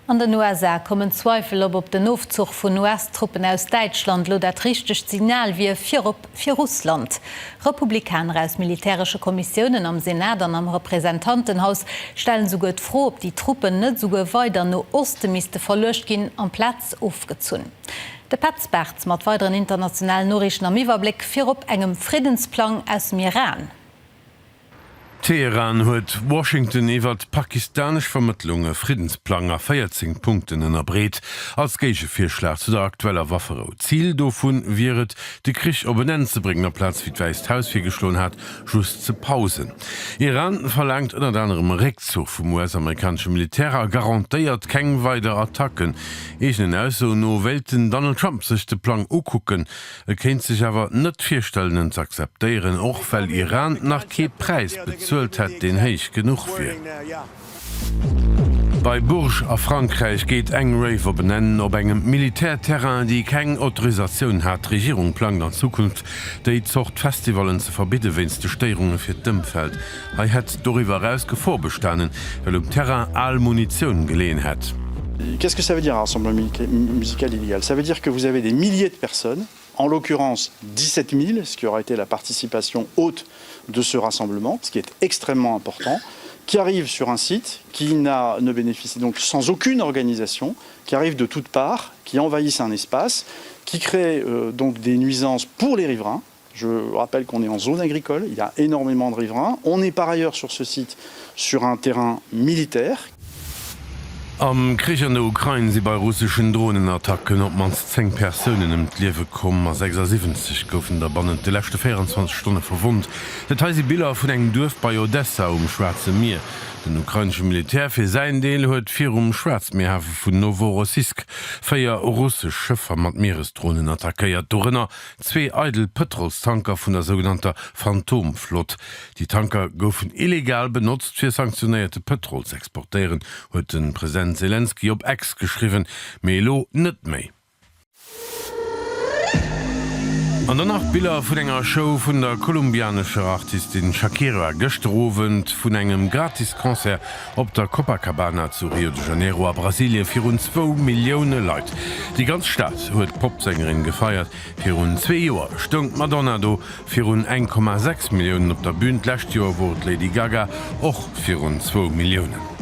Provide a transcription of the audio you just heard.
An den USA kommen Zweifel ob den Aufzug von US-Truppen aus Deutschland lo dat richtig Signal wie für Russland. Republikaner aus militärische Kommissionen am Senat und am Repräsentantenhaus stellen so gut froh, ob die Truppen nicht so weiter no Osten müsste verlöscht gehen am Platz aufgezogen. Der Patzberts mat weiteren internationalen Norrichten am Überblick für op engem Friedensplan aus dem Iran. Teheran huet Washington iwwer pakistanisch Vermittlunge Friedensplaner 14 Punkten ënnerbreet als Gegefirschlag zu der aktueller Waffero. Ziel dovun wieret, de Krich op einen ze bringen Platz wie d'Weist Haus fir geschloen hat, just ze pausen. Iran verlangt unter anderem Rückzug vum US-amerikanische Militär garantiiert keng weiter Attacken. Egen also no Welten Donald Trump sich de Plan ukucken, kennt sich aber net vierstellen zu akzeptieren, och weil Iran nach ke Preis bezahlt hat, den heich genug wie. Bei Bourges a Frankreich geht eng Raver benennen op engem Militärterrain, die keng Autorisation hat. Regierung plant an Zukunft, déi zocht Festivalen ze verbitte, wenns de Steierungen fir d'Ëmfeld. Het darüber rausgevorbestanden, weil Terrain all Munition gelehen hat. Qu'est-ce que ça veut dire un rassemblement musical illégal? Ça veut dire que vous avez des milliers de personnes, en l'occurrence 17 000, ce qui aura été la participation haute de ce rassemblement, ce qui est extrêmement important, qui arrivent sur un site qui ne bénéficie donc sans aucune organisation, qui arrivent de toutes parts, qui envahissent un espace, qui créent donc des nuisances pour les riverains. Je rappelle qu'on est en zone agricole, il y a énormément de riverains. On est par ailleurs sur ce site sur un terrain militaire. Am Krieg an der Ukraine si bei russischen Drohnenattacken op mans 10 Personen im Liewe kommen a 76 goufen der Bannen de letzte 24 Stunden verwundt. Detail Bilder vun eng Dorf bei Odessa Schwarze Meer. Den ukrainische Militär fir sein Deel huet vir Schwarzmeerhafe vun Novorossiysk 4 russsisch Schëffer mat Meeresdrohnen attackéiert Dorinnner 2 Eidel Petrolstanker vun der sogenannter Phantomflott. Die Tanker goufen illegal benutzt fir sanktionierte Petrol zu exportieren, huet den Präsident Zelensky op X geschrieben, Melo net méi. An der Nachtbilder vun enger Show vun der kolumbianischer Artistin Shakira gestrowend vun engem Gratiskonzert op der Copacabana zu Rio de Janeiro a Brasilien fir rund 2 Millioune Leiit. Die ganze Stadt huet Popsängerin gefeiert, fir rund 2 Joer stunk Madonna do fir rund 1,6 Millionen op der Bühne, lächt Joer wurt Lady Gaga och fir rund 2 Millionen.